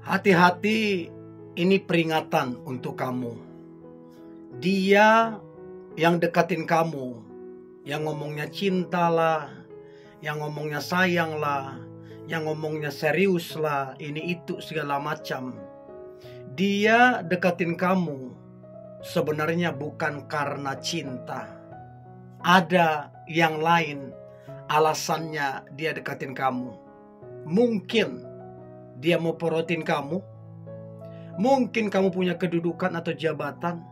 Hati-hati, ini peringatan untuk kamu. Dia yang deketin kamu, yang ngomongnya cinta lah, yang ngomongnya sayang lah, yang ngomongnya serius lah, ini itu segala macam. Dia deketin kamu sebenarnya bukan karena cinta. Ada yang lain alasannya dia deketin kamu. Mungkin dia mau porotin kamu, mungkin kamu punya kedudukan atau jabatan,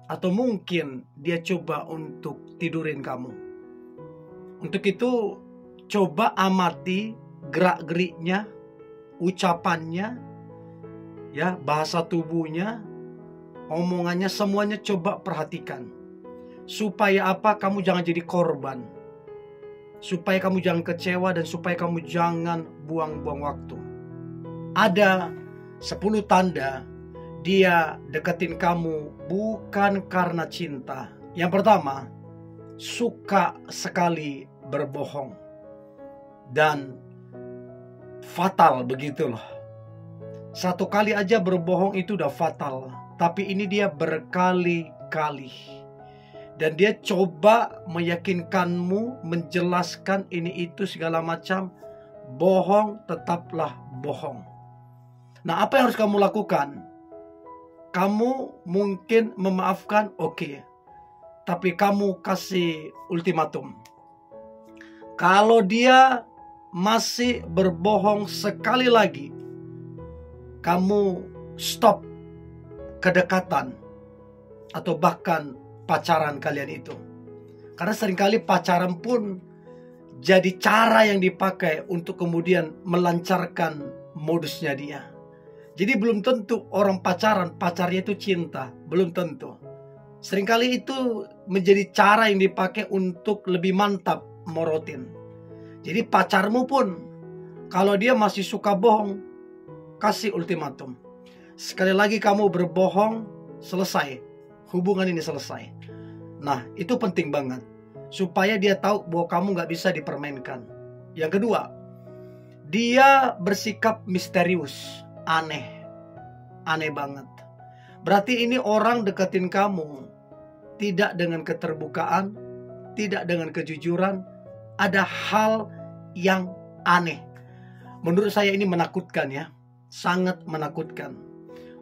atau mungkin dia coba untuk tidurin kamu. Untuk itu coba amati gerak-geriknya, ucapannya, ya, bahasa tubuhnya, omongannya, semuanya coba perhatikan. Supaya apa? Kamu jangan jadi korban. Supaya kamu jangan kecewa dan supaya kamu jangan buang-buang waktu. Ada 10 tanda dia deketin kamu bukan karena cinta. Yang pertama, suka sekali berbohong. Dan fatal begitu loh. Satu kali aja berbohong itu udah fatal. Tapi ini dia berkali-kali. Dan dia coba meyakinkanmu, menjelaskan ini itu segala macam. Bohong tetaplah bohong. Nah, apa yang harus kamu lakukan? Kamu mungkin memaafkan, oke. Tapi kamu kasih ultimatum. Kalau dia masih berbohong sekali lagi, kamu stop kedekatan atau bahkan pacaran kalian itu. Karena seringkali pacaran pun jadi cara yang dipakai untuk kemudian melancarkan modusnya dia. Jadi belum tentu orang pacarnya itu cinta. Belum tentu. Seringkali itu menjadi cara yang dipakai untuk lebih mantap morotin. Jadi pacarmu pun, kalau dia masih suka bohong, kasih ultimatum. Sekali lagi kamu berbohong, selesai. Hubungan ini selesai. Nah, itu penting banget. Supaya dia tahu bahwa kamu gak bisa dipermainkan. Yang kedua, dia bersikap misterius. Aneh banget. Berarti ini orang deketin kamu tidak dengan keterbukaan, tidak dengan kejujuran. Ada hal yang aneh. Menurut saya ini menakutkan ya. Sangat menakutkan.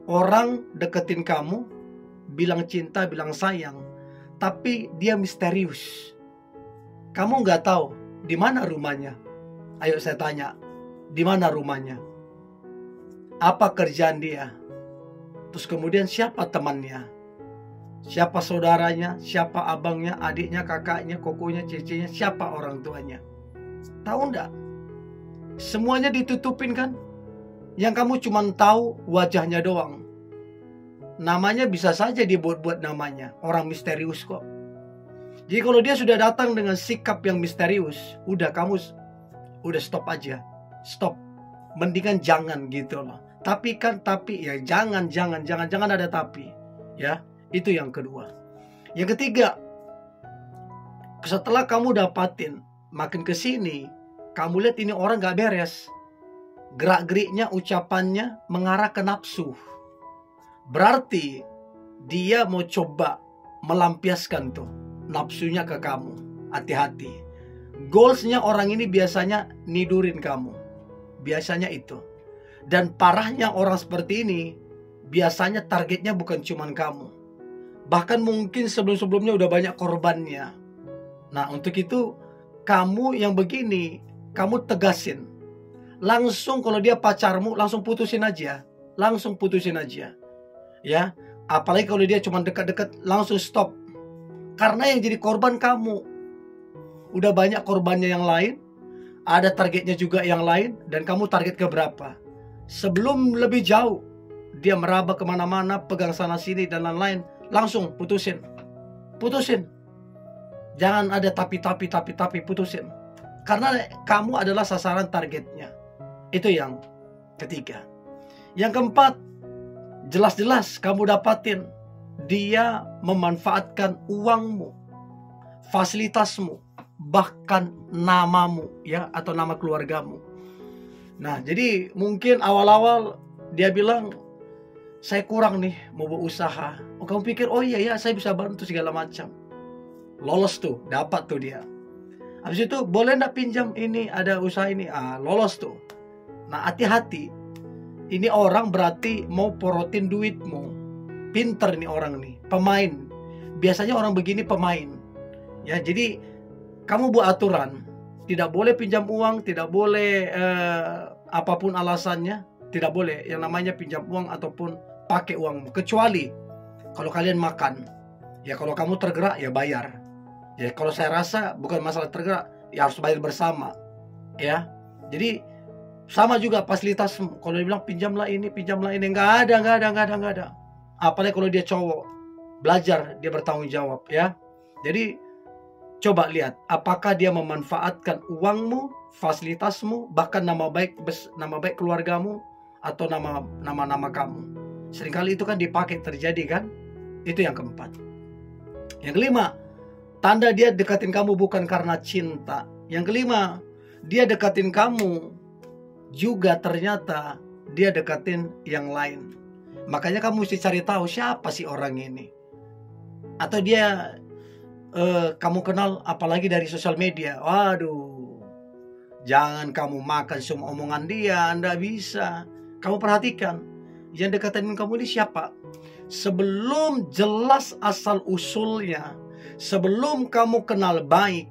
Orang deketin kamu, bilang cinta, bilang sayang, tapi dia misterius. Kamu gak tahu di mana rumahnya. Ayo saya tanya, di mana rumahnya? Apa kerjaan dia? Terus kemudian siapa temannya? Siapa saudaranya? Siapa abangnya, adiknya, kakaknya, kokonya, cicinya? Siapa orang tuanya? Tahu enggak? Semuanya ditutupin kan? Yang kamu cuma tahu wajahnya doang. Namanya bisa saja dibuat-buat namanya. Orang misterius kok. Jadi kalau dia sudah datang dengan sikap yang misterius, udah kamu udah stop aja. Stop. Mendingan jangan gitu loh. Tapi ya jangan ada tapi. Ya, itu yang kedua. Yang ketiga, setelah kamu dapatin, makin kesini, kamu lihat ini orang gak beres. Gerak-geriknya, ucapannya mengarah ke nafsu. Berarti dia mau coba melampiaskan tuh nafsunya ke kamu. Hati-hati. Goalsnya orang ini biasanya nidurin kamu. Biasanya itu. Dan parahnya orang seperti ini, biasanya targetnya bukan cuman kamu. Bahkan mungkin sebelum-sebelumnya udah banyak korbannya. Nah, untuk itu kamu yang begini, kamu tegasin. Langsung kalau dia pacarmu, langsung putusin aja. Langsung putusin aja. Ya, apalagi kalau dia cuma dekat-dekat, langsung stop. Karena yang jadi korban kamu. Udah banyak korbannya yang lain, ada targetnya juga yang lain, dan kamu target ke berapa? Sebelum lebih jauh, dia meraba kemana-mana, pegang sana sini dan lain-lain, langsung putusin. Putusin. Jangan ada tapi, putusin. Karena kamu adalah sasaran targetnya. Itu yang ketiga. Yang keempat, jelas-jelas kamu dapatin dia memanfaatkan uangmu, fasilitasmu, bahkan namamu ya, atau nama keluargamu. Nah, jadi mungkin awal-awal dia bilang, saya kurang nih mau berusaha. Oh, kamu pikir, oh iya ya saya bisa bantu segala macam. Lolos tuh, dapat tuh dia. Habis itu, boleh nggak pinjam ini, ada usaha ini. Lolos tuh. Nah, hati-hati. Ini orang berarti mau porotin duitmu. Pinter nih orang nih, pemain. Biasanya orang begini pemain. Ya, jadi kamu buat aturan. Tidak boleh pinjam uang, tidak boleh apapun alasannya, tidak boleh yang namanya pinjam uang ataupun pakai uangmu. Kecuali kalau kalian makan. Ya kalau kamu tergerak ya bayar. Ya kalau saya rasa bukan masalah tergerak, ya harus bayar bersama. Ya. Jadi sama juga fasilitasmu. Kalau dia bilang pinjamlah ini, nggak ada. Apalagi kalau dia cowok, belajar dia bertanggung jawab ya. Jadi coba lihat apakah dia memanfaatkan uangmu, fasilitasmu, bahkan nama baik keluargamu atau nama kamu. Seringkali itu kan dipakai, terjadi kan? Itu yang keempat. Yang kelima, tanda dia dekatin kamu bukan karena cinta. Yang kelima, dia dekatin kamu juga ternyata dia dekatin yang lain. Makanya kamu mesti cari tahu siapa sih orang ini. Atau dia kamu kenal apalagi dari sosial media. Waduh, jangan kamu makan semua omongan dia, Anda bisa. Kamu perhatikan, yang dekatin kamu ini siapa. Sebelum jelas asal usulnya, sebelum kamu kenal baik,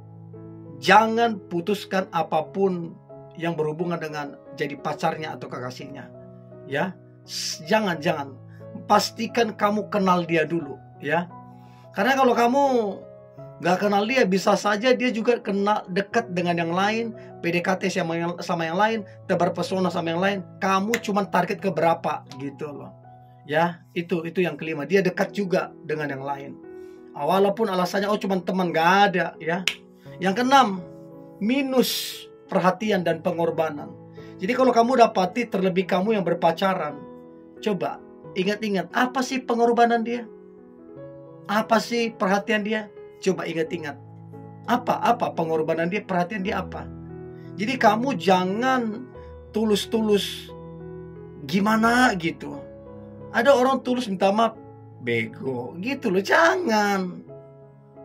jangan putuskan apapun yang berhubungan dengan jadi pacarnya atau kekasihnya. Ya, jangan. Pastikan kamu kenal dia dulu, ya. Karena kalau kamu nggak kenal dia, bisa saja dia juga kenal dekat dengan yang lain, PDKT sama yang lain, terpesona sama yang lain. Kamu cuma target ke berapa gitu loh. Ya, itu yang kelima. Dia dekat juga dengan yang lain. Walaupun alasannya cuma teman, nggak ada ya. Yang keenam, minus perhatian dan pengorbanan. Jadi kalau kamu dapati terlebih kamu yang berpacaran, coba ingat-ingat apa sih pengorbanan dia? Apa sih perhatian dia? Coba ingat-ingat. Apa pengorbanan dia, perhatian dia apa? Jadi kamu jangan tulus-tulus gimana gitu. Ada orang tulus minta maaf, bego gitu loh. Jangan.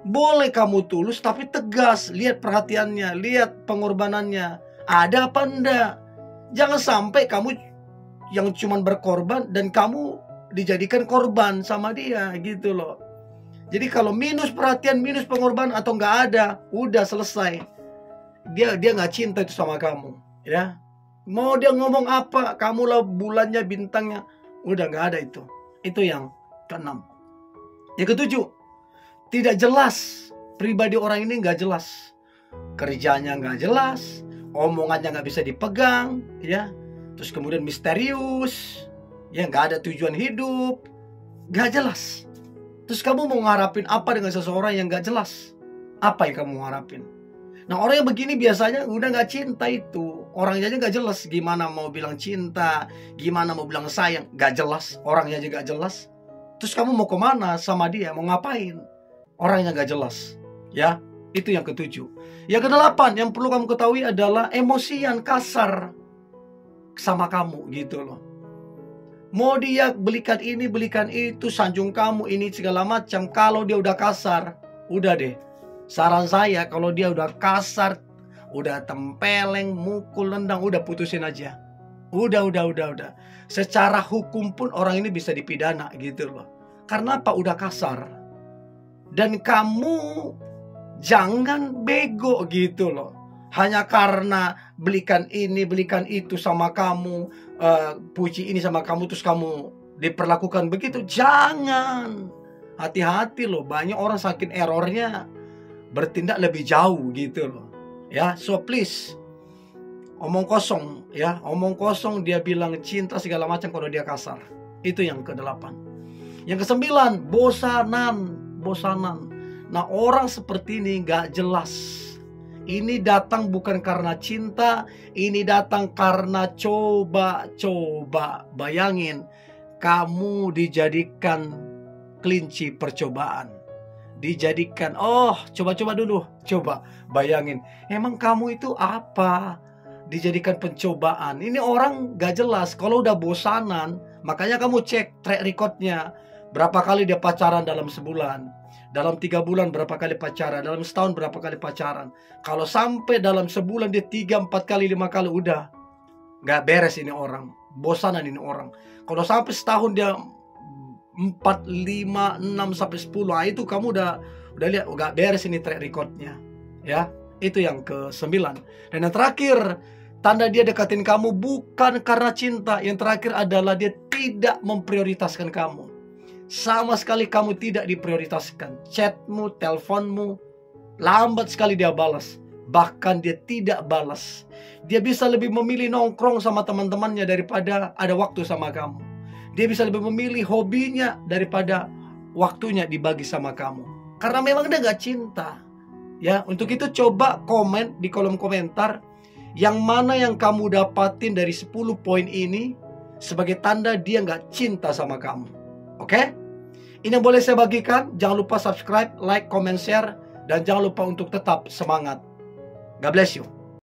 Boleh kamu tulus tapi tegas. Lihat perhatiannya, lihat pengorbanannya. Ada apa enggak? Jangan sampai kamu yang cuman berkorban dan kamu dijadikan korban sama dia gitu loh. Jadi kalau minus perhatian, minus pengorbanan atau nggak ada, udah selesai. Dia nggak cinta itu sama kamu, ya. Mau dia ngomong apa, kamu lah bulannya, bintangnya, udah nggak ada itu. Itu yang keenam. Yang ketujuh, tidak jelas. Pribadi orang ini nggak jelas. Kerjanya nggak jelas, omongannya nggak bisa dipegang, ya. Terus kemudian misterius, ya nggak ada tujuan hidup, nggak jelas. Terus kamu mau ngarapin apa dengan seseorang yang gak jelas? Apa yang kamu ngarapin? Nah orang yang begini biasanya udah gak cinta itu. Orangnya aja gak jelas. Gimana mau bilang cinta, gimana mau bilang sayang, gak jelas. Orangnya aja gak jelas. Terus kamu mau kemana sama dia, mau ngapain? Orangnya gak jelas. Ya, itu yang ketujuh. Yang kedelapan, yang perlu kamu ketahui adalah emosian, kasar sama kamu gitu loh. Mau dia belikan ini, belikan itu, sanjung kamu ini segala macam. Kalau dia udah kasar, udah deh. Saran saya kalau dia udah kasar, udah tempeleng, mukul, nendang, udah putusin aja. Udah. Secara hukum pun orang ini bisa dipidana gitu loh. Karena apa? Udah kasar. Dan kamu jangan bego gitu loh. Hanya karena belikan ini, belikan itu sama kamu, puji ini sama kamu, terus kamu diperlakukan begitu. Jangan. Hati-hati loh, banyak orang saking errornya bertindak lebih jauh gitu loh. Ya, so please, omong kosong ya, omong kosong. Dia bilang cinta segala macam kalau dia kasar. Itu yang kedelapan. Yang kesembilan, bosanan. Nah orang seperti ini gak jelas. Ini datang bukan karena cinta, ini datang karena coba. Bayangin, kamu dijadikan kelinci percobaan. Dijadikan, coba dulu. Coba bayangin, emang kamu itu apa? dijadikan pencobaan. Ini orang gak jelas. Kalau udah bosanan, makanya kamu cek track recordnya. Berapa kali dia pacaran dalam sebulan, dalam 3 bulan berapa kali pacaran, dalam setahun berapa kali pacaran. Kalau sampai dalam sebulan dia 3, 4 kali, 5 kali, udah gak beres ini orang. Bosanan ini orang. Kalau sampai setahun dia 4, 5, 6, sampai 10, itu kamu udah lihat gak beres ini track recordnya. Ya, itu yang ke-9. Dan yang terakhir, tanda dia dekatin kamu bukan karena cinta. Yang terakhir adalah dia tidak memprioritaskan kamu. Sama sekali kamu tidak diprioritaskan. Chatmu, teleponmu, lambat sekali dia balas. Bahkan dia tidak balas. Dia bisa lebih memilih nongkrong sama teman-temannya daripada ada waktu sama kamu. Dia bisa lebih memilih hobinya daripada waktunya dibagi sama kamu. Karena memang dia gak cinta. Ya, untuk itu coba komen di kolom komentar yang mana yang kamu dapatin dari 10 poin ini sebagai tanda dia gak cinta sama kamu. Oke? Ini yang boleh saya bagikan. Jangan lupa subscribe, like, comment, share. Dan jangan lupa untuk tetap semangat. God bless you.